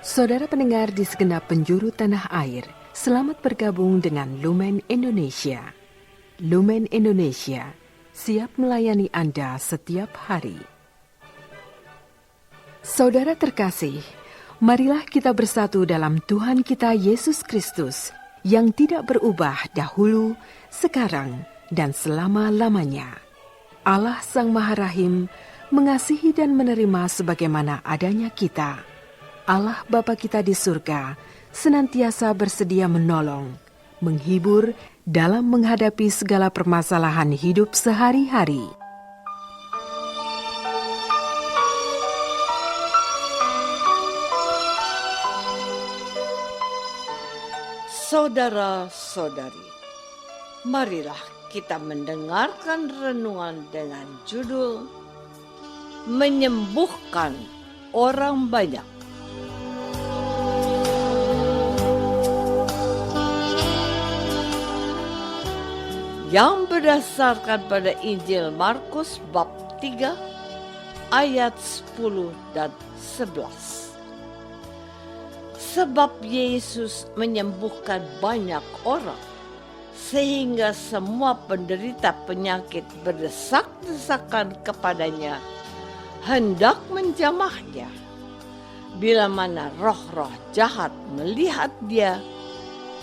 Saudara pendengar di segenap penjuru tanah air, selamat bergabung dengan Lumen Indonesia. Lumen Indonesia siap melayani Anda setiap hari. Saudara terkasih, marilah kita bersatu dalam Tuhan kita Yesus Kristus yang tidak berubah dahulu, sekarang, dan selama-lamanya. Allah Sang Maha Rahim mengasihi dan menerima sebagaimana adanya kita. Allah Bapa kita di surga senantiasa bersedia menolong, menghibur dalam menghadapi segala permasalahan hidup sehari-hari. Saudara-saudari, marilah kita mendengarkan renungan dengan judul Menyembuhkan Orang Banyak. Yang berdasarkan pada Injil Markus bab 3 ayat 10 dan 11. Sebab Yesus menyembuhkan banyak orang, sehingga semua penderita penyakit berdesak-desakan kepadanya, hendak menjamahnya. Bila mana roh-roh jahat melihat dia,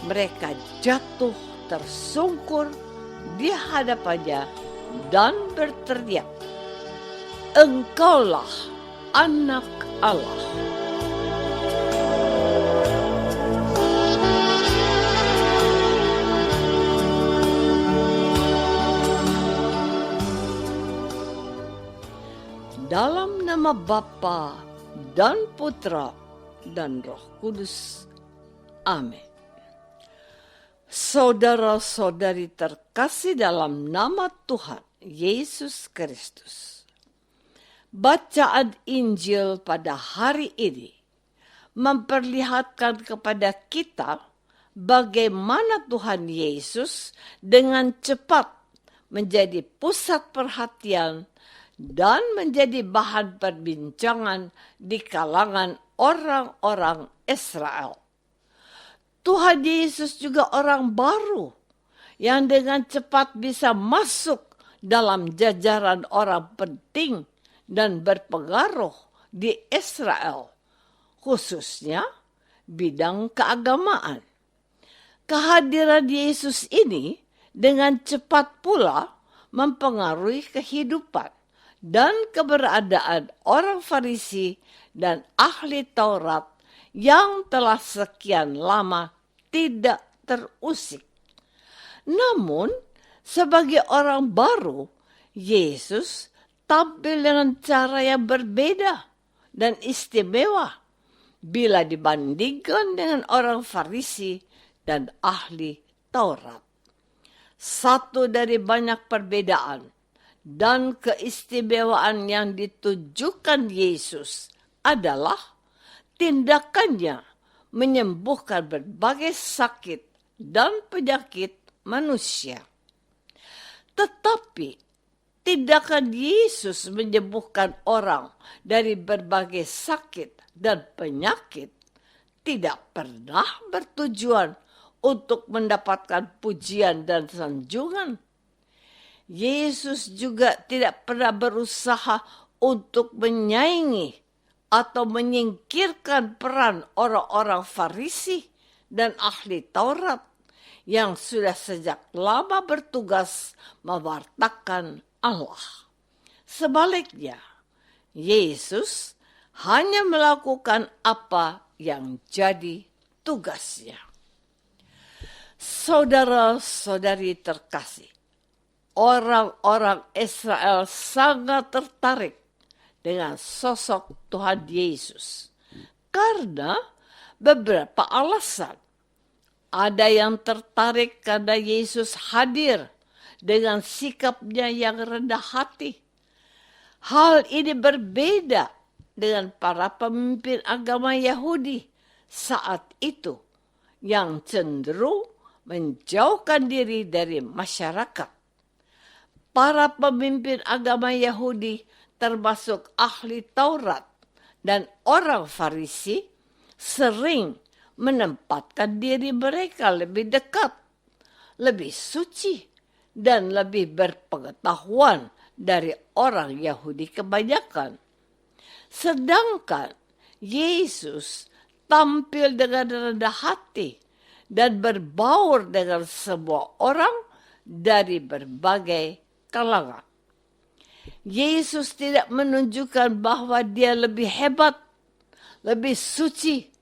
mereka jatuh tersungkur di hadapannya dan berteriak, "Engkaulah Anak Allah." Dalam nama Bapa dan Putra dan Roh Kudus. Amin. Saudara-saudari terkasih dalam nama Tuhan Yesus Kristus. Bacaan Injil pada hari ini memperlihatkan kepada kita bagaimana Tuhan Yesus dengan cepat menjadi pusat perhatian dan menjadi bahan perbincangan di kalangan orang-orang Israel. Tuhan Yesus juga orang baru yang dengan cepat bisa masuk dalam jajaran orang penting dan berpengaruh di Israel, khususnya bidang keagamaan. Kehadiran Yesus ini dengan cepat pula mempengaruhi kehidupan dan keberadaan orang Farisi dan ahli Taurat yang telah sekian lama tidak terusik. Namun, sebagai orang baru, Yesus tampil dengan cara yang berbeda dan istimewa bila dibandingkan dengan orang Farisi dan ahli Taurat. Satu dari banyak perbedaan dan keistimewaan yang ditujukan Yesus adalah tindakannya menyembuhkan berbagai sakit dan penyakit manusia. Tetapi tindakan Yesus menyembuhkan orang dari berbagai sakit dan penyakit tidak pernah bertujuan untuk mendapatkan pujian dan sanjungan. Yesus juga tidak pernah berusaha untuk menyaingi atau menyingkirkan peran orang-orang Farisi dan ahli Taurat yang sudah sejak lama bertugas mewartakan Allah. Sebaliknya, Yesus hanya melakukan apa yang jadi tugasnya. Saudara-saudari terkasih, orang-orang Israel sangat tertarik dengan sosok Tuhan Yesus karena beberapa alasan. Ada yang tertarik karena Yesus hadir dengan sikapnya yang rendah hati. Hal ini berbeda dengan para pemimpin agama Yahudi saat itu yang cenderung menjauhkan diri dari masyarakat. Para pemimpin agama Yahudi termasuk ahli Taurat dan orang Farisi sering menempatkan diri mereka lebih dekat, lebih suci, dan lebih berpengetahuan dari orang Yahudi kebanyakan. Sedangkan Yesus tampil dengan rendah hati dan berbaur dengan semua orang dari berbagai kalangan. Yesus tidak menunjukkan bahwa dia lebih hebat, lebih suci,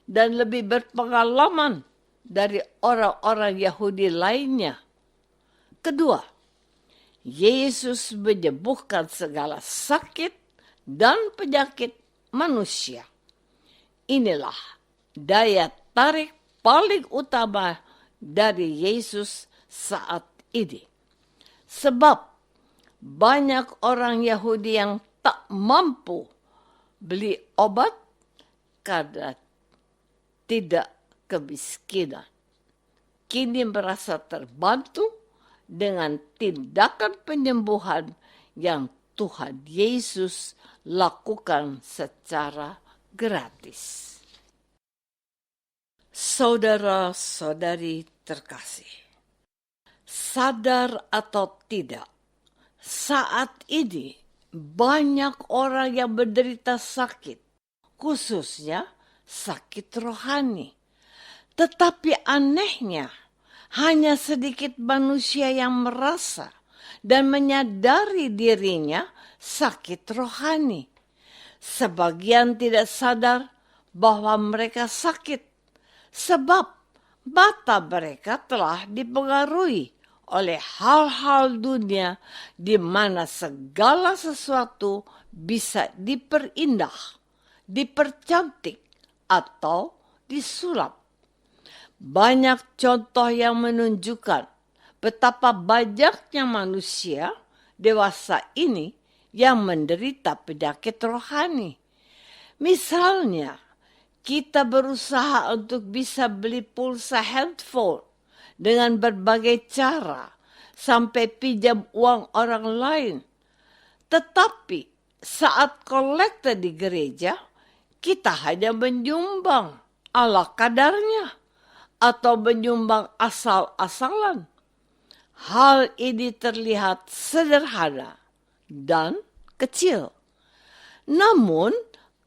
dan lebih berpengalaman dari orang-orang Yahudi lainnya. Kedua, Yesus menyembuhkan segala sakit dan penyakit manusia. Inilah daya tarik paling utama dari Yesus saat ini. Sebab banyak orang Yahudi yang tak mampu beli obat karena tidak kemiskinan. Kini merasa terbantu dengan tindakan penyembuhan yang Tuhan Yesus lakukan secara gratis. Saudara-saudari terkasih, sadar atau tidak, saat ini banyak orang yang menderita sakit, khususnya sakit rohani. Tetapi anehnya, hanya sedikit manusia yang merasa dan menyadari dirinya sakit rohani. Sebagian tidak sadar bahwa mereka sakit, sebab mata mereka telah dipengaruhi oleh hal-hal dunia di mana segala sesuatu bisa diperindah, dipercantik, atau disulap. Banyak contoh yang menunjukkan betapa banyaknya manusia dewasa ini yang menderita penyakit rohani. Misalnya, kita berusaha untuk bisa beli pulsa handphone dengan berbagai cara sampai pinjam uang orang lain. Tetapi saat kolekte di gereja, kita hanya menyumbang ala kadarnya atau menyumbang asal-asalan. Hal ini terlihat sederhana dan kecil. Namun,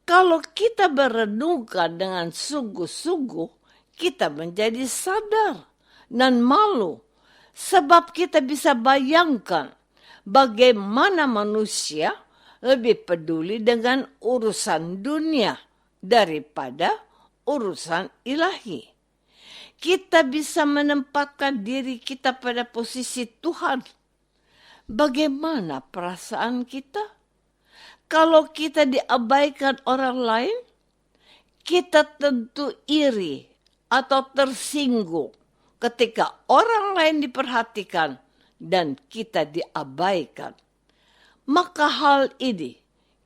kalau kita merenungkan dengan sungguh-sungguh, kita menjadi sadar dan malu. Sebab kita bisa bayangkan bagaimana manusia lebih peduli dengan urusan dunia daripada urusan ilahi. Kita bisa menempatkan diri kita pada posisi Tuhan. Bagaimana perasaan kita? Kalau kita diabaikan orang lain, kita tentu iri atau tersinggung ketika orang lain diperhatikan dan kita diabaikan. Maka hal ini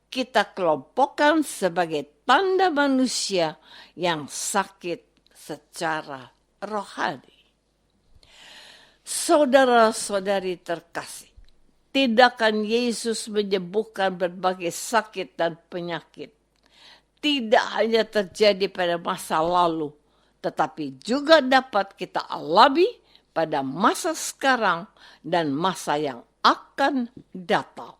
kita kelompokkan sebagai tanda manusia yang sakit secara rohani. Saudara-saudari terkasih, tindakan Yesus menyembuhkan berbagai sakit dan penyakit tidak hanya terjadi pada masa lalu, tetapi juga dapat kita alami pada masa sekarang dan masa yang akan datang.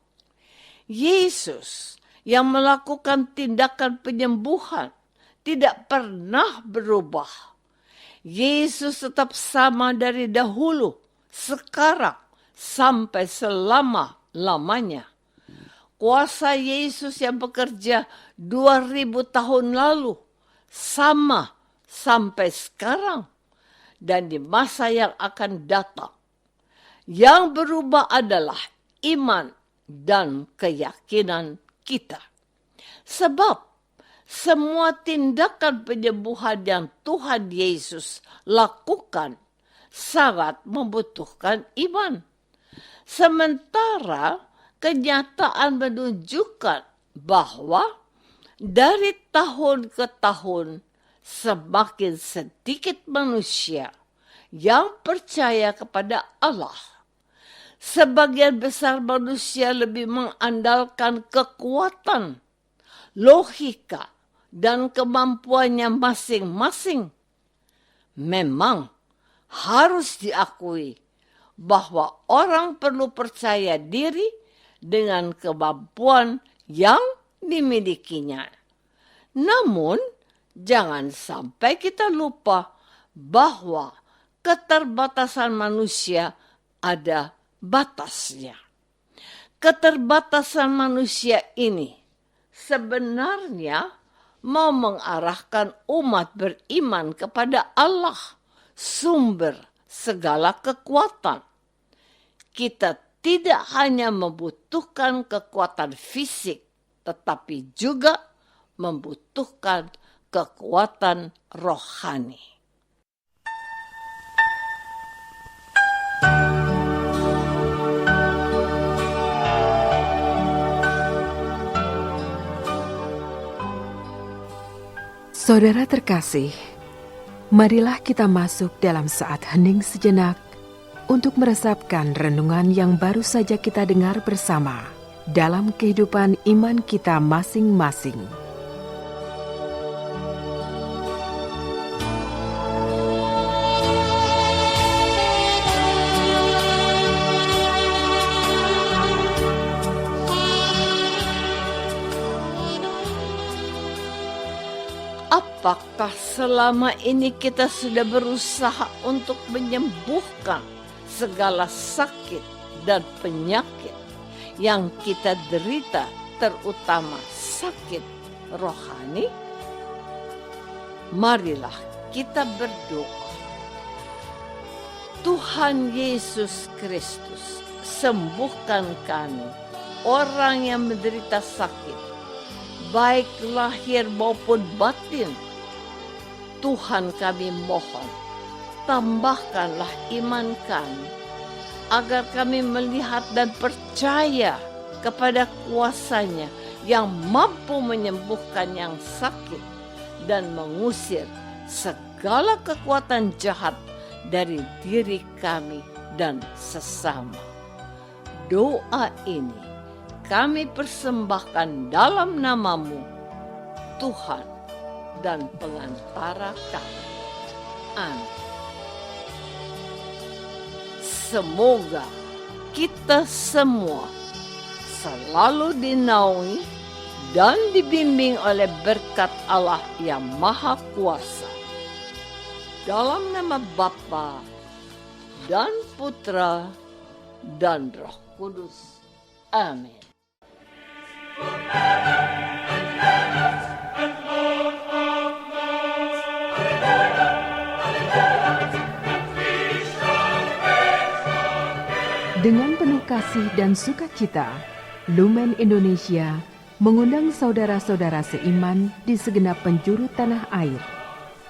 Yesus yang melakukan tindakan penyembuhan tidak pernah berubah. Yesus tetap sama dari dahulu, sekarang, sampai selama-lamanya. Kuasa Yesus yang bekerja 2000 tahun lalu, sama sampai sekarang, dan di masa yang akan datang. Yang berubah adalah iman dan keyakinan kita. Sebab semua tindakan penyembuhan yang Tuhan Yesus lakukan sangat membutuhkan iman. Sementara kenyataan menunjukkan bahwa dari tahun ke tahun semakin sedikit manusia yang percaya kepada Allah. Sebagian besar manusia lebih mengandalkan kekuatan, logika, dan kemampuannya masing-masing. Memang harus diakui bahwa orang perlu percaya diri dengan kemampuan yang dimilikinya. Namun, jangan sampai kita lupa bahwa keterbatasan manusia ada batasnya. Keterbatasan manusia ini sebenarnya mau mengarahkan umat beriman kepada Allah, sumber segala kekuatan. Kita tidak hanya membutuhkan kekuatan fisik, tetapi juga membutuhkan kekuatan rohani. Saudara terkasih, marilah kita masuk dalam saat hening sejenak untuk meresapkan renungan yang baru saja kita dengar bersama dalam kehidupan iman kita masing-masing. Apakah selama ini kita sudah berusaha untuk menyembuhkan segala sakit dan penyakit yang kita derita, terutama sakit rohani? Marilah kita berdoa. Tuhan Yesus Kristus, sembuhkan kami, orang yang menderita sakit, baik lahir maupun batin. Tuhan kami mohon, tambahkanlah iman kami, agar kami melihat dan percaya kepada kuasa-Nya yang mampu menyembuhkan yang sakit dan mengusir segala kekuatan jahat dari diri kami dan sesama. Doa ini kami persembahkan dalam nama-Mu, Tuhan dan pengantara kami. Amin. Semoga kita semua selalu dinaungi dan dibimbing oleh berkat Allah yang Maha Kuasa. Dalam nama Bapa dan Putra dan Roh Kudus. Amin. Dengan penuh kasih dan sukacita, Lumen Indonesia mengundang saudara-saudara seiman di segenap penjuru tanah air.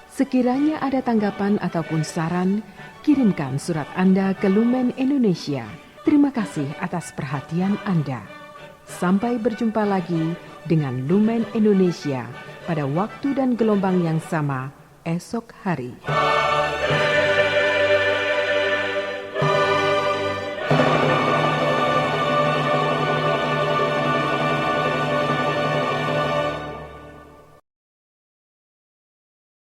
Sekiranya ada tanggapan ataupun saran, kirimkan surat Anda ke Lumen Indonesia. Terima kasih atas perhatian Anda. Sampai berjumpa lagi dengan Lumen Indonesia pada waktu dan gelombang yang sama esok hari.